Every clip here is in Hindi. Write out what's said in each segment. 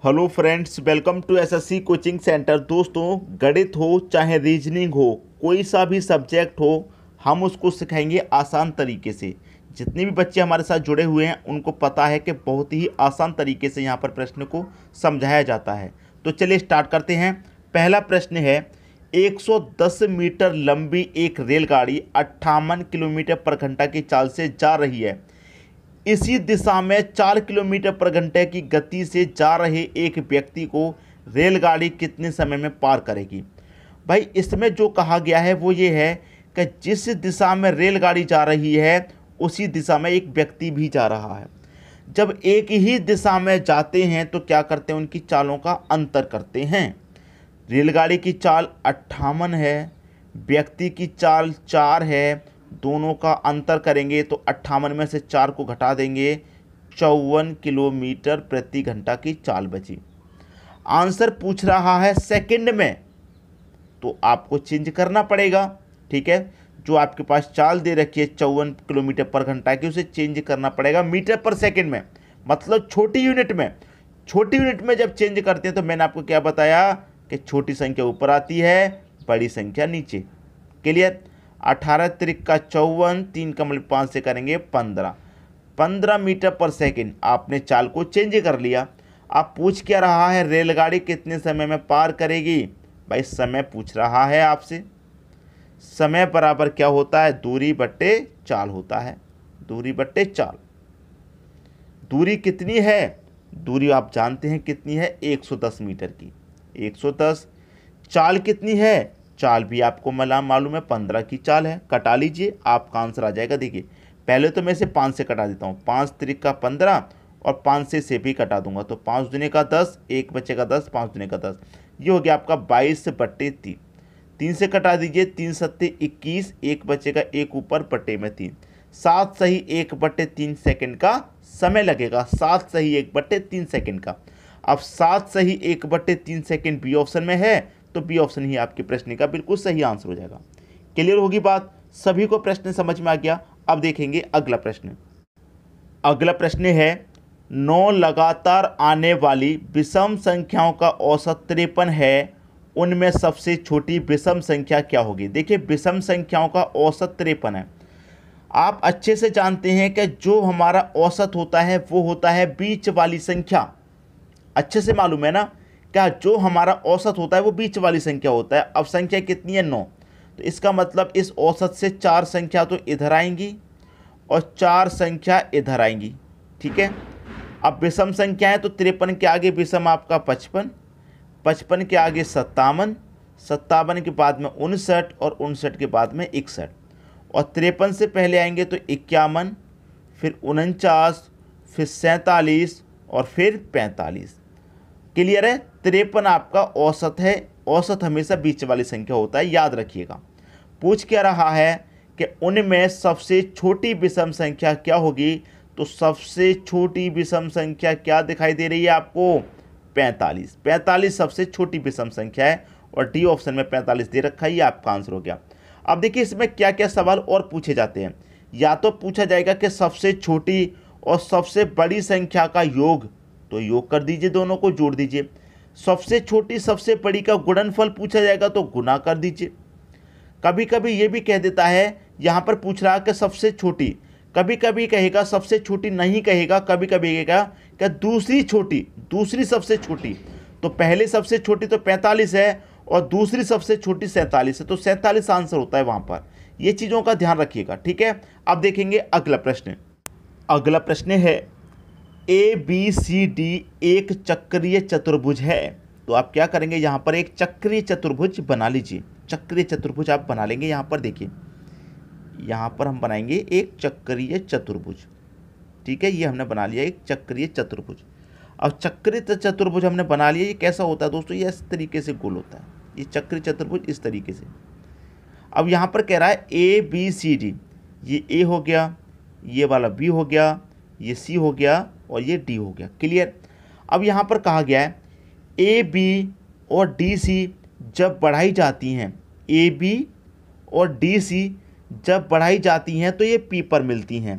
Hello friends, welcome to SSC coaching centre. दोस्तों, गणित हो चाहे रीजनिंग हो, कोई सा भी सब्जेक्ट हो, हम उसको सिखाएंगे आसान तरीके से। जितने भी बच्चे हमारे साथ जुड़े हुए हैं उनको पता है कि बहुत ही आसान तरीके से यहाँ पर प्रश्न को समझाया जाता है। तो चलिए स्टार्ट करते हैं। पहला प्रश्न है, 110 मीटर लंबी एक रेलगाड़ी 58 किलोमीटर पर घंटा की चाल से जा रही है। इसी दिशा में 4 किलोमीटर पर घंटे की गति से जा रहे एक व्यक्ति को रेलगाड़ी कितने समय में पार करेगी। भाई, इसमें जो कहा गया है वो ये है कि जिस दिशा में रेलगाड़ी जा रही है उसी दिशा में एक व्यक्ति भी जा रहा है। जब एक ही दिशा में जाते हैं तो क्या करते हैं, उनकी चालों का अंतर करते हैं। रेलगाड़ी की चाल 58 है, व्यक्ति की चाल 4 है, दोनों का अंतर करेंगे तो 58 में से 4 को घटा देंगे, 54 किलोमीटर प्रति घंटा की चाल बची। आंसर पूछ रहा है सेकंड में, तो आपको चेंज करना पड़ेगा। ठीक है, जो आपके पास चाल दे रखी है 54 किलोमीटर पर घंटा की, उसे चेंज करना पड़ेगा मीटर पर सेकंड में, मतलब छोटी यूनिट में। छोटी यूनिट में जब चेंज करते हैं तो मैंने आपको क्या बताया कि छोटी संख्या ऊपर आती है, बड़ी संख्या नीचे। क्लियर। 18 त्रिका 54, 3 का मतलब 5 से करेंगे 15 मीटर पर सेकंड। आपने चाल को चेंज कर लिया। आप पूछ क्या रहा है, रेलगाड़ी कितने समय में पार करेगी। भाई, समय पूछ रहा है आपसे। समय बराबर क्या होता है, दूरी बट्टे चाल होता है। दूरी बट्टे चाल। दूरी कितनी है, दूरी आप जानते हैं कितनी है, 110 मीटर की। 110। चाल कितनी है, चाल भी आपको मालूम है, 15 की चाल है। कटा लीजिए, आपका आंसर आ जाएगा। देखिए, पहले तो मैं इसे 5 से कटा देता हूँ। 5 त्रिका 15 और 5 से भी कटा दूंगा तो 5 दूनी का 10, 1 बचेगा 10, 5 दूनी का 10। ये हो गया आपका 22/3। 3 से कटा दीजिए, 3 सत्ते 21, 1 बचेगा 1 ऊपर बट्टे में 3। 7 सही 1/3 सेकंड का समय लगेगा। 7 सही 1/3 सेकंड का। अब 7 सही 1/3 सेकंड बी ऑप्शन में है, तो बी ऑप्शन ही आपके प्रश्न का बिल्कुल सही आंसर हो जाएगा। क्लियर होगी बात, सभी को प्रश्न समझ में आ गया। अब देखेंगे अगला प्रश्न। अगला प्रश्न है, 9 लगातार आने वाली विषम संख्याओं का औसत 53 है, उनमें सबसे छोटी विषम संख्या क्या होगी। देखिए, विषम संख्याओं का औसत 53 है। आप अच्छे से जानते हैं कि जो हमारा औसत होता है वो होता है बीच वाली संख्या। अच्छे से मालूम है ना, क्या जो हमारा औसत होता है वो बीच वाली संख्या होता है। अब संख्या कितनी है, 9, तो इसका मतलब इस औसत से 4 संख्या तो इधर आएंगी और 4 संख्या इधर आएंगी। ठीक है। अब विषम संख्या है तो 53 के आगे विषम आपका 55, 55 के आगे 57, 57 के बाद में 59 और 59 के बाद में 61, और 53 से पहले आएंगे तो 51, फिर 49, फिर 47 और फिर 45। क्लियर है। 53 आपका औसत है। औसत हमेशा बीच वाली संख्या होता है, याद रखिएगा। पूछ क्या रहा है कि उनमें सबसे छोटी विषम संख्या क्या होगी, तो सबसे छोटी विषम संख्या क्या दिखाई दे रही है आपको, 45। 45 सबसे छोटी विषम संख्या है और डी ऑप्शन में 45 दे रखा है, ये आपका आंसर हो गया। अब देखिए, इसमें क्या क्या सवाल और पूछे जाते हैं। या तो पूछा जाएगा कि सबसे छोटी और सबसे बड़ी संख्या का योग, तो योग कर दीजिए, दोनों को जोड़ दीजिए। सबसे छोटी सबसे बड़ी का गुणनफल पूछा जाएगा तो गुना कर दीजिए। कभी कभी ये भी कह देता है, यहाँ पर पूछ रहा है कि सबसे छोटी, कभी कभी कहेगा सबसे छोटी नहीं कहेगा, कभी कभी कहेगा कि दूसरी छोटी, दूसरी सबसे छोटी। तो पहले सबसे छोटी तो 45 है और दूसरी सबसे छोटी 47 है, तो 47 आंसर होता है वहाँ पर। ये चीज़ों का ध्यान रखिएगा। ठीक है। अब देखेंगे अगला प्रश्न। अगला प्रश्न है, ABCD एक चक्रीय चतुर्भुज है। तो आप क्या करेंगे, यहाँ पर एक चक्रीय चतुर्भुज बना लीजिए। चक्रीय चतुर्भुज आप बना लेंगे। यहाँ पर देखिए, यहाँ पर हम बनाएंगे एक चक्रीय चतुर्भुज। ठीक है, ये हमने बना लिया एक चक्रीय चतुर्भुज। अब चक्रीय चतुर्भुज हमने बना लिया। ये कैसा होता है दोस्तों, ये इस तरीके से गोल होता है। ये चक्रीय चतुर्भुज इस तरीके से। अब यहाँ पर कह रहा है ABCD, ये A हो गया, ये वाला B हो गया, ये C हो गया और ये D हो गया। क्लियर। अब यहाँ पर कहा गया है AB और DC जब बढ़ाई जाती हैं, AB और DC जब बढ़ाई जाती हैं तो ये P पर मिलती हैं।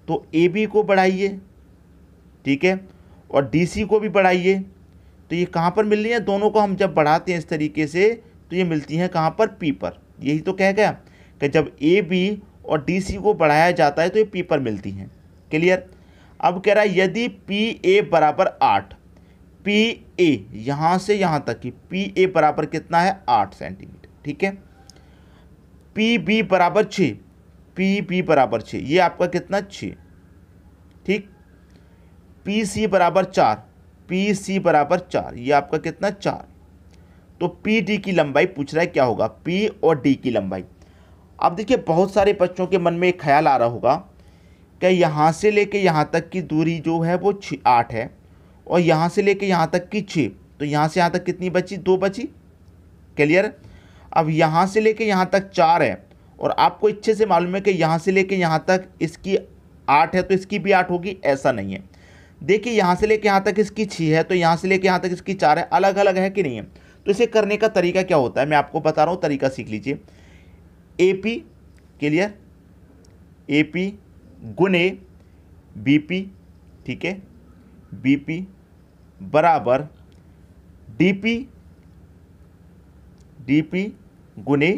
तो AB को बढ़ाइए, ठीक है, और DC को भी बढ़ाइए, तो ये कहाँ पर मिल रही है, दोनों को हम जब बढ़ाते हैं इस तरीके से तो ये मिलती हैं कहाँ पर, पी पर। यही तो कह गया कि जब ए बी और डी सी को बढ़ाया जाता है तो ये पी पर मिलती हैं। क्लियर। अब कह रहा है यदि पी ए बराबर 8, पी ए यहाँ से यहाँ तक की पी ए बराबर कितना है 8 सेंटीमीटर, ठीक है। पी बी बराबर 6, पी बी बराबर 6, ये आपका कितना 6, ठीक। पी सी बराबर 4, पी सी बराबर 4, ये आपका कितना 4। तो पी डी की लंबाई पूछ रहा है क्या होगा, पी और डी की लंबाई। अब देखिए बहुत सारे बच्चों के मन में एक ख्याल आ रहा होगा कि यहाँ से लेके यहाँ तक की दूरी जो है वो 8 है और यहाँ से लेके यहाँ तक की 6, तो यहाँ से यहाँ तक कितनी बची, 2 बची। क्लियर। अब यहाँ से लेके यहाँ तक 4 है और आपको अच्छे से मालूम है कि यहाँ से लेके यहाँ तक इसकी 8 है तो इसकी भी 8 होगी, ऐसा नहीं है। देखिए यहाँ से लेके यहाँ तक इसकी 6 है तो यहाँ से लेके यहाँ तक इसकी 4 है, अलग अलग है कि नहीं है। तो इसे करने का तरीका क्या होता है, मैं आपको बता रहा हूँ, तरीका सीख लीजिए। A P, clear, A P गुने बी पी, ठीक है, बी पी बराबर डी पी, डी पी गुने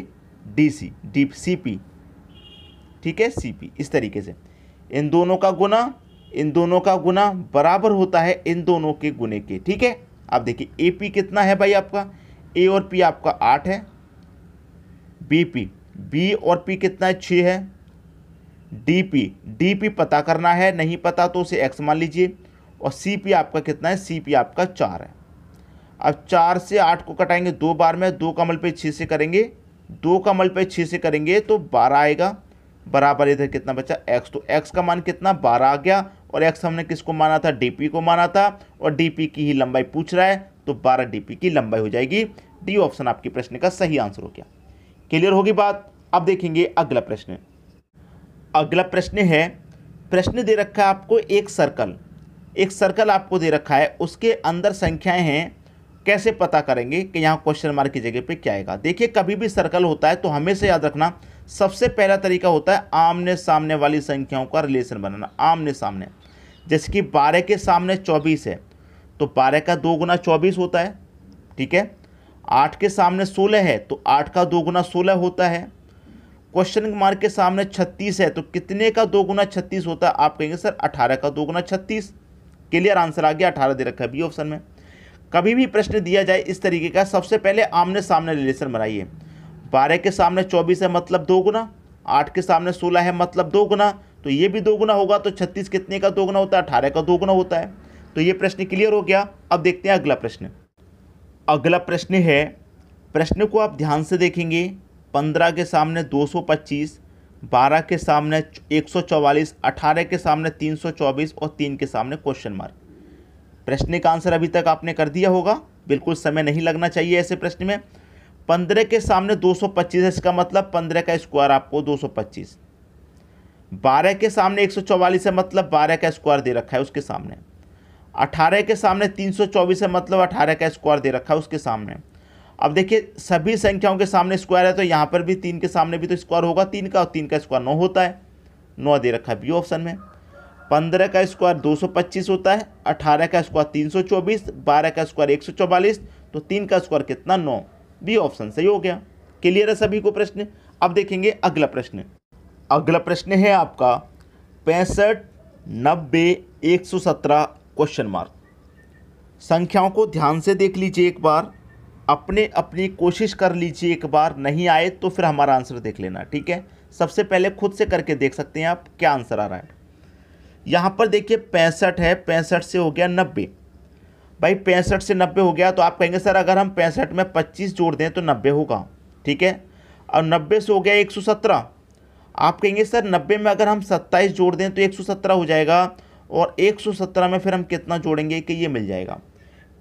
D C, D C P, ठीक है, सी पी। इस तरीके से इन दोनों का गुना, इन दोनों का गुना बराबर होता है इन दोनों के गुने के, ठीक है। अब देखिए ए पी कितना है भाई आपका, ए और पी आपका 8 है, बी पी, बी और पी कितना है 6 है, डी पी पता करना है, नहीं पता तो उसे एक्स मान लीजिए, और सी पी आपका कितना है, सी पी आपका 4 है। अब 4 से 8 को कटाएंगे 2 बार में, 2 का मल्टीप्लाई 6 से करेंगे, 2 का मल्टीप्लाई 6 से करेंगे तो 12 आएगा, बराबर इधर कितना बचा x, तो x का मान कितना 12 आ गया, और x हमने किसको माना था, dp को माना था, और dp की ही लंबाई पूछ रहा है तो 12 dp की लंबाई हो जाएगी। डी ऑप्शन आपके प्रश्न का सही आंसर हो गया। क्लियर होगी बात। अब देखेंगे अगला प्रश्न। अगला प्रश्न है, प्रश्न दे रखा है आपको एक सर्कल आपको दे रखा है, उसके अंदर संख्याएं हैं, कैसे पता करेंगे कि यहाँ क्वेश्चन मार्क की जगह पे क्या आएगा। देखिए कभी भी सर्कल होता है तो हमेशा याद रखना सबसे पहला तरीका होता है आमने सामने वाली संख्याओं का रिलेशन बनाना, आमने सामने। जैसे कि 12 के सामने 24 है तो 12 का 2 गुना 24 होता है, ठीक है। 8 के सामने 16 है तो 8 का 2 गुना 16 होता है। क्वेश्चन मार्क के सामने 36 है तो कितने का 2 गुना 36 होता है, आप कहेंगे सर 18 का 2 गुना 36। क्लियर, आंसर आ गया, 18 दे रखा है बी ऑप्शन में। कभी भी प्रश्न दिया जाए इस तरीके का, सबसे पहले आमने सामने रिलेशन बनाइए। 12 के सामने 24 है मतलब 2 गुना, 8 के सामने 16 है मतलब 2 गुना, तो ये भी 2 गुना होगा, तो 36 कितने का 2 गुना होता है, 18 का 2 गुना होता है। तो ये प्रश्न क्लियर हो गया। अब देखते हैं अगला प्रश्न। अगला प्रश्न है, प्रश्न को आप ध्यान से देखेंगे। 15 के सामने 225, 12 के सामने 144, 18 के सामने 324 और 3 के सामने क्वेश्चन मार्क। प्रश्न का आंसर अभी तक आपने कर दिया होगा, बिल्कुल समय नहीं लगना चाहिए ऐसे प्रश्न में। 15 के सामने 225 है, इसका मतलब 15 का स्क्वायर आपको 225। 12 के सामने 144 है मतलब 12 का स्क्वायर दे रखा है उसके सामने। 18 के सामने 324 है मतलब 18 का स्क्वायर दे रखा है उसके सामने। अब देखिए सभी संख्याओं के सामने स्क्वायर है तो यहाँ पर भी 3 के सामने भी तो स्क्वायर होगा 3 का, और 3 का स्क्वायर 9 होता है, 9 दे रखा है बी ऑप्शन में। 15 का स्क्वायर 225 होता है, 18 का स्क्वायर 324, 12 का स्क्वायर 144, तो 3 का स्क्वायर कितना 9, बी ऑप्शन सही हो गया। क्लियर है सभी को प्रश्न। अब देखेंगे अगला प्रश्न। अगला प्रश्न है आपका 65, 90, 117 क्वेश्चन मार्क। संख्याओं को ध्यान से देख लीजिए एक बार, अपनी कोशिश कर लीजिए एक बार, नहीं आए तो फिर हमारा आंसर देख लेना, ठीक है। सबसे पहले खुद से करके देख सकते हैं आप क्या आंसर आ रहा है। यहाँ पर देखिए 65 है, 65 से हो गया 90। भाई 65 से 90 हो गया तो आप कहेंगे सर अगर हम 65 में 25 जोड़ दें तो 90 होगा, ठीक है। और 90 से हो गया 117, आप कहेंगे सर 90 में अगर हम 27 जोड़ दें तो 117 हो जाएगा, और 117 में फिर हम कितना जोड़ेंगे कि ये मिल जाएगा।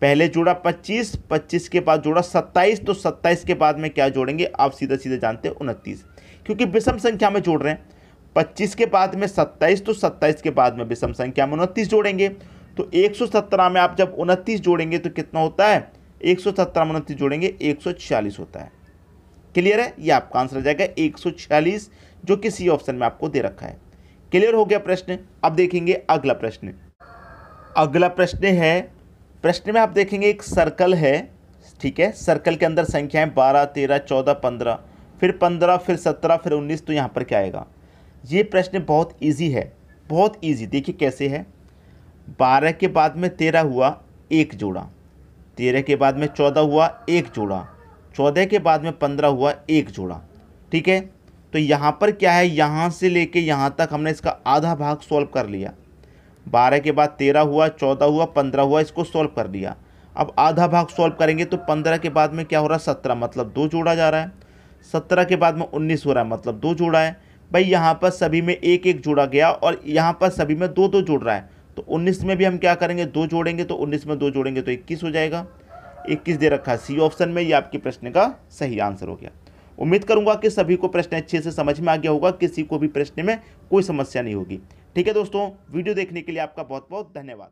पहले जोड़ा 25, 25 के बाद जोड़ा 27, तो 27 के बाद में क्या जोड़ेंगे आप सीधे सीधे जानते हैं 29, क्योंकि विषम संख्या में जोड़ रहे हैं। 25 के बाद में 27, तो 27 के बाद में विषम संख्या में 29 जोड़ेंगे, तो 117 में आप जब 29 जोड़ेंगे तो कितना होता है, 117 में 29 जोड़ेंगे 146 होता है। क्लियर है, ये आपका आंसर आ जाएगा 146, जो कि सी ऑप्शन में आपको दे रखा है। क्लियर हो गया प्रश्न। अब देखेंगे अगला प्रश्न। अगला प्रश्न है प्रश्न में आप देखेंगे एक सर्कल है, ठीक है। सर्कल के अंदर संख्याएं 12, 13, 14, 15, फिर 15, फिर 17, फिर 19। तो यहाँ पर क्या आएगा? ये प्रश्न बहुत इजी है, बहुत इजी। देखिए कैसे है। 12 के बाद में 13 हुआ, एक जोड़ा। 13 के बाद में 14 हुआ, एक जोड़ा। 14 के बाद में 15 हुआ, एक जोड़ा। ठीक है, तो यहाँ पर क्या है, यहाँ से लेके यहाँ तक हमने इसका आधा भाग सॉल्व कर लिया। 12 के बाद 13 हुआ, 14 हुआ, 15 हुआ, इसको सॉल्व कर लिया। अब आधा भाग सॉल्व करेंगे तो 15 के बाद में क्या हो रहा है, 17, मतलब 2 जोड़ा जा रहा है। 17 के बाद में 19 हो रहा है, मतलब 2 जोड़ा है। भाई यहाँ पर सभी में एक एक जोड़ा गया और यहाँ पर सभी में 2 2 जोड़ रहा है। तो 19 में भी हम क्या करेंगे, 2 जोड़ेंगे। तो 19 में 2 जोड़ेंगे तो 21 हो जाएगा। 21 दे रखा है सी ऑप्शन में। ये आपके प्रश्न का सही आंसर हो गया। उम्मीद करूंगा कि सभी को प्रश्न अच्छे से समझ में आ गया होगा, किसी को भी प्रश्न में कोई समस्या नहीं होगी। ठीक है दोस्तों, वीडियो देखने के लिए आपका बहुत बहुत धन्यवाद।